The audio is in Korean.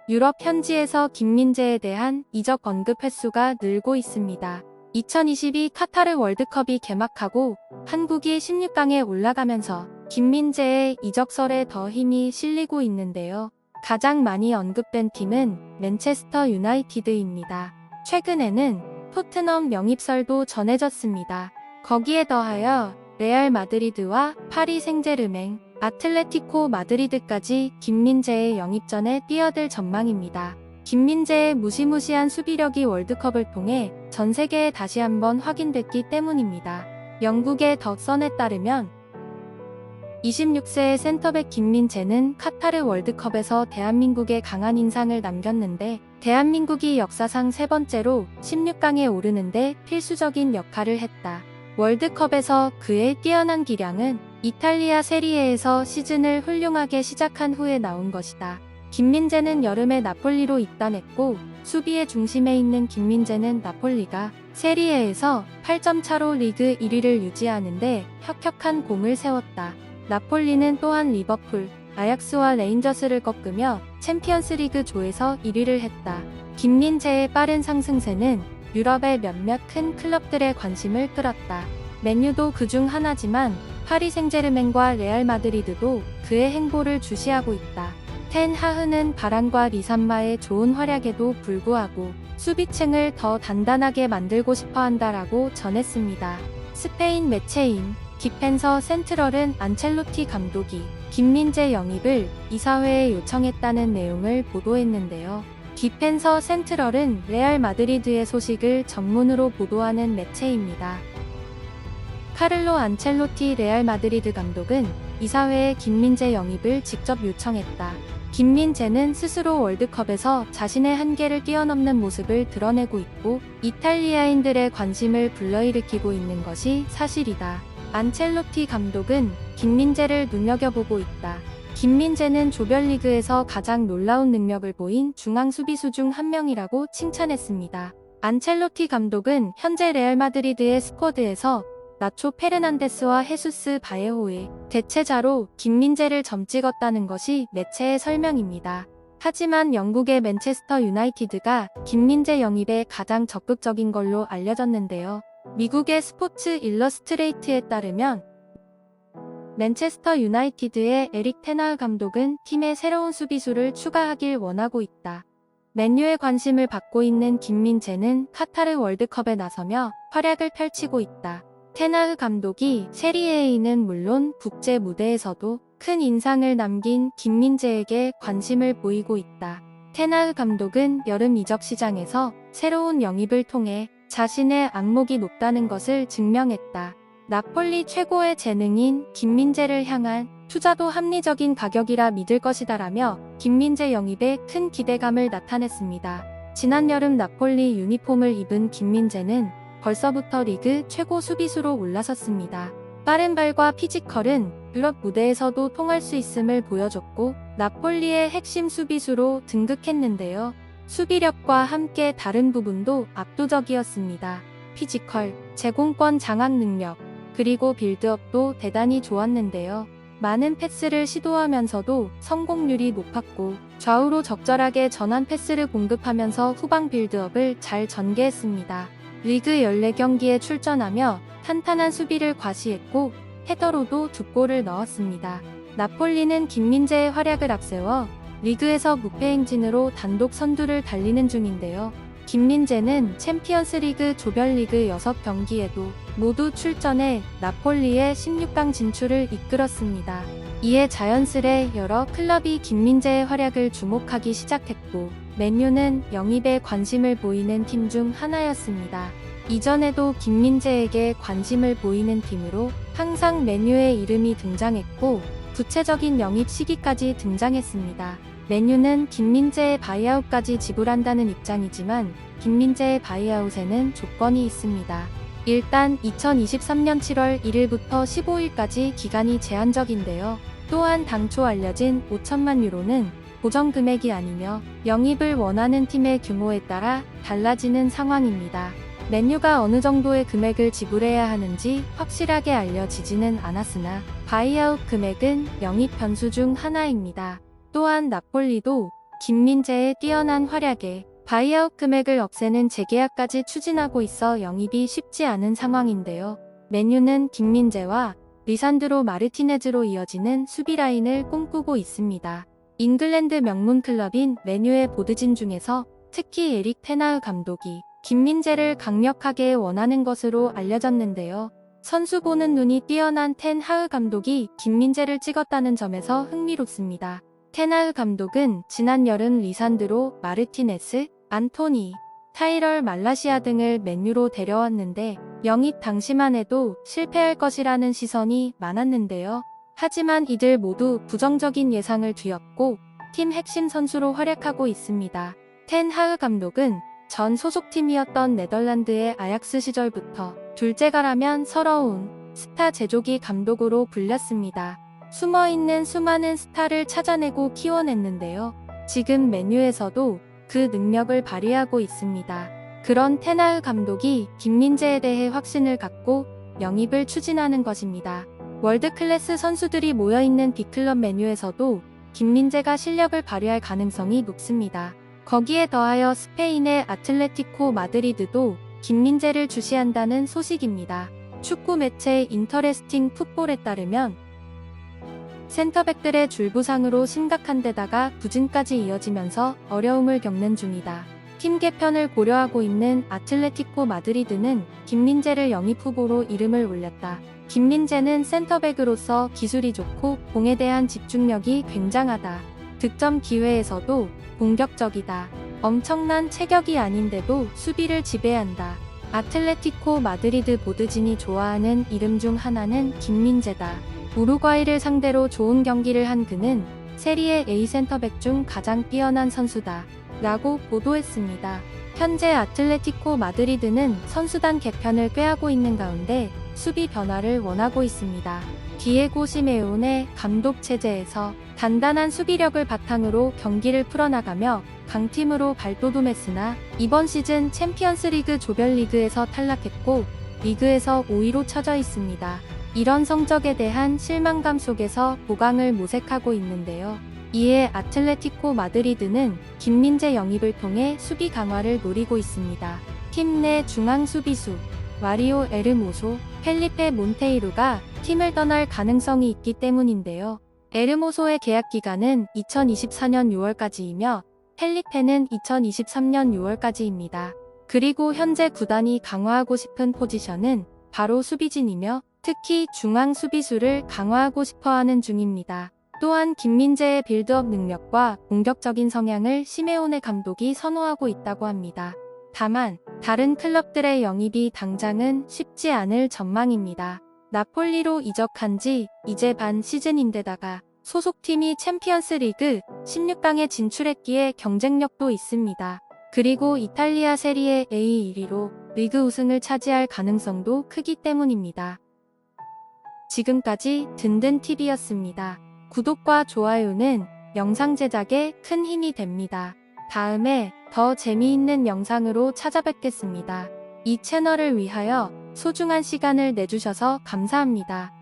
유럽 현지에서 김민재에 대한 이적 언급 횟수가 늘고 있습니다. 2022 카타르 월드컵이 개막하고 한국이 16강에 올라가면서 김민재의 이적설에 더 힘이 실리고 있는데요. 가장 많이 언급된 팀은 맨체스터 유나이티드입니다. 최근에는 토트넘 영입설도 전해졌습니다. 거기에 더하여 레알 마드리드와 파리 생제르맹, 아틀레티코 마드리드까지 김민재의 영입전에 뛰어들 전망입니다. 김민재의 무시무시한 수비력이 월드컵을 통해 전 세계에 다시 한번 확인됐기 때문입니다. 영국의 더 선에 따르면 26세의 센터백 김민재는 카타르 월드컵에서 대한민국에 강한 인상을 남겼는데 대한민국이 역사상 세 번째로 16강에 오르는데 필수적인 역할을 했다. 월드컵에서 그의 뛰어난 기량은 이탈리아 세리에에서 시즌을 훌륭하게 시작한 후에 나온 것이다. 김민재는 여름에 나폴리로 입단했고 수비의 중심에 있는 김민재는 나폴리가 세리에에서 8점 차로 리그 1위를 유지하는데 혁혁한 공을 세웠다. 나폴리는 또한 리버풀, 아약스와 레인저스를 꺾으며 챔피언스리그 조에서 1위를 했다. 김민재의 빠른 상승세는 유럽의 몇몇 큰 클럽들의 관심을 끌었다. 맨유도 그중 하나지만 파리 생제르맹과 레알 마드리드도 그의 행보를 주시하고 있다. 텐 하흐는 바란과 리산마의 좋은 활약에도 불구하고 수비층을 더 단단하게 만들고 싶어 한다라고 전했습니다. 스페인 매체인 디펜서 센트럴은 안첼로티 감독이 김민재 영입을 이사회에 요청했다는 내용을 보도했는데요. 디펜서 센트럴은 레알 마드리드의 소식을 전문으로 보도하는 매체입니다. 카를로 안첼로티 레알 마드리드 감독은 이사회에 김민재 영입을 직접 요청했다. 김민재는 스스로 월드컵에서 자신의 한계를 뛰어넘는 모습을 드러내고 있고 이탈리아인들의 관심을 불러일으키고 있는 것이 사실이다. 안첼로티 감독은 김민재를 눈여겨보고 있다. 김민재는 조별리그에서 가장 놀라운 능력을 보인 중앙 수비수 중 한 명이라고 칭찬했습니다. 안첼로티 감독은 현재 레알 마드리드의 스쿼드에서 나초 페르난데스와 헤수스 바예호의 대체자로 김민재를 점찍었다는 것이 매체의 설명입니다. 하지만 영국의 맨체스터 유나이티드가 김민재 영입에 가장 적극적인 걸로 알려졌는데요. 미국의 스포츠 일러스트레이트에 따르면 맨체스터 유나이티드의 에릭 테나흐 감독은 팀의 새로운 수비수를 추가하길 원하고 있다. 맨유의 관심을 받고 있는 김민재는 카타르 월드컵에 나서며 활약을 펼치고 있다. 테나흐 감독이 세리에이는 물론 국제 무대에서도 큰 인상을 남긴 김민재에게 관심을 보이고 있다. 테나흐 감독은 여름 이적 시장에서 새로운 영입을 통해 자신의 안목이 높다는 것을 증명했다. 나폴리 최고의 재능인 김민재를 향한 투자도 합리적인 가격이라 믿을 것이다라며 김민재 영입에 큰 기대감을 나타냈습니다. 지난 여름 나폴리 유니폼을 입은 김민재는 벌써부터 리그 최고 수비수로 올라섰습니다. 빠른 발과 피지컬은 유럽 무대에서도 통할 수 있음을 보여줬고 나폴리의 핵심 수비수로 등극했는데요. 수비력과 함께 다른 부분도 압도적이었습니다. 피지컬, 제공권 장악 능력, 그리고 빌드업도 대단히 좋았는데요. 많은 패스를 시도하면서도 성공률이 높았고 좌우로 적절하게 전환 패스를 공급하면서 후방 빌드업을 잘 전개했습니다. 리그 14경기에 출전하며 탄탄한 수비를 과시했고 헤더로도 2골을 넣었습니다. 나폴리는 김민재의 활약을 앞세워 리그에서 무패 행진으로 단독 선두를 달리는 중인데요. 김민재는 챔피언스리그 조별리그 6경기에도 모두 출전해 나폴리의 16강 진출을 이끌었습니다. 이에 자연스레 여러 클럽이 김민재의 활약을 주목하기 시작했고 맨유는 영입에 관심을 보이는 팀 중 하나였습니다. 이전에도 김민재에게 관심을 보이는 팀으로 항상 맨유의 이름이 등장했고 구체적인 영입 시기까지 등장했습니다. 맨유는 김민재의 바이아웃까지 지불한다는 입장이지만 김민재의 바이아웃에는 조건이 있습니다. 일단 2023년 7월 1일부터 15일까지 기간이 제한적인데요. 또한 당초 알려진 5천만 유로는 고정 금액이 아니며 영입을 원하는 팀의 규모에 따라 달라지는 상황입니다. 맨유가 어느 정도의 금액을 지불해야 하는지 확실하게 알려지지는 않았으나 바이아웃 금액은 영입 변수 중 하나입니다. 또한 나폴리도 김민재의 뛰어난 활약에 바이아웃 금액을 없애는 재계약까지 추진하고 있어 영입이 쉽지 않은 상황인데요. 맨유는 김민재와 리산드로 마르티네즈로 이어지는 수비 라인을 꿈꾸고 있습니다. 잉글랜드 명문 클럽인 맨유의 보드진 중에서 특히 에릭 테나흐 감독이 김민재를 강력하게 원하는 것으로 알려졌는데요. 선수 보는 눈이 뛰어난 텐하흐 감독이 김민재를 찍었다는 점에서 흥미롭습니다. 텐하흐 감독은 지난 여름 리산드로 마르티네스, 안토니, 타이럴 말라시아 등을 맨유로 데려왔는데 영입 당시만 해도 실패할 것이라는 시선이 많았는데요. 하지만 이들 모두 부정적인 예상을 뒤엎고 팀 핵심 선수로 활약하고 있습니다. 텐하흐 감독은 전 소속팀이었던 네덜란드의 아약스 시절부터 둘째가라면 서러운 스타 제조기 감독으로 불렸습니다. 숨어있는 수많은 스타를 찾아내고 키워냈는데요. 지금 맨유에서도 그 능력을 발휘하고 있습니다. 그런 테나흐 감독이 김민재에 대해 확신을 갖고 영입을 추진하는 것입니다. 월드클래스 선수들이 모여있는 빅클럽 맨유에서도 김민재가 실력을 발휘할 가능성이 높습니다. 거기에 더하여 스페인의 아틀레티코 마드리드도 김민재를 주시한다는 소식입니다. 축구 매체 인터레스팅 풋볼에 따르면 센터백들의 줄부상으로 심각한 데다가 부진까지 이어지면서 어려움을 겪는 중이다. 팀 개편을 고려하고 있는 아틀레티코 마드리드는 김민재를 영입 후보로 이름을 올렸다. 김민재는 센터백으로서 기술이 좋고 공에 대한 집중력이 굉장하다. 득점 기회에서도 공격적이다. 엄청난 체격이 아닌데도 수비를 지배한다. 아틀레티코 마드리드 보드진이 좋아하는 이름 중 하나는 김민재다. 우루과이를 상대로 좋은 경기를 한 그는 세리에 A 센터백 중 가장 뛰어난 선수다. 라고 보도했습니다. 현재 아틀레티코 마드리드는 선수단 개편을 꾀하고 있는 가운데 수비 변화를 원하고 있습니다. 디에고 시메온의 감독 체제에서 단단한 수비력을 바탕으로 경기를 풀어나가며 강팀으로 발돋움했으나 이번 시즌 챔피언스리그 조별리그에서 탈락했고 리그에서 5위로 처져 있습니다. 이런 성적에 대한 실망감 속에서 보강을 모색하고 있는데요. 이에 아틀레티코 마드리드는 김민재 영입을 통해 수비 강화를 노리고 있습니다. 팀 내 중앙 수비수 마리오 에르모소, 펠리페 몬테이루가 팀을 떠날 가능성이 있기 때문인데요. 에르모소의 계약 기간은 2024년 6월까지이며 펠리페는 2023년 6월까지입니다. 그리고 현재 구단이 강화하고 싶은 포지션은 바로 수비진이며 특히 중앙 수비수를 강화하고 싶어하는 중입니다. 또한 김민재의 빌드업 능력과 공격적인 성향을 시메오네 감독이 선호하고 있다고 합니다. 다만 다른 클럽들의 영입이 당장은 쉽지 않을 전망입니다. 나폴리로 이적한 지 이제 반 시즌인데다가 소속팀이 챔피언스 리그 16강에 진출했기에 경쟁력도 있습니다. 그리고 이탈리아 세리에 A 1위로 리그 우승을 차지할 가능성도 크기 때문입니다. 지금까지 든든TV였습니다. 구독과 좋아요는 영상 제작에 큰 힘이 됩니다. 다음에 더 재미있는 영상으로 찾아뵙겠습니다. 이 채널을 위하여 소중한 시간을 내주셔서 감사합니다.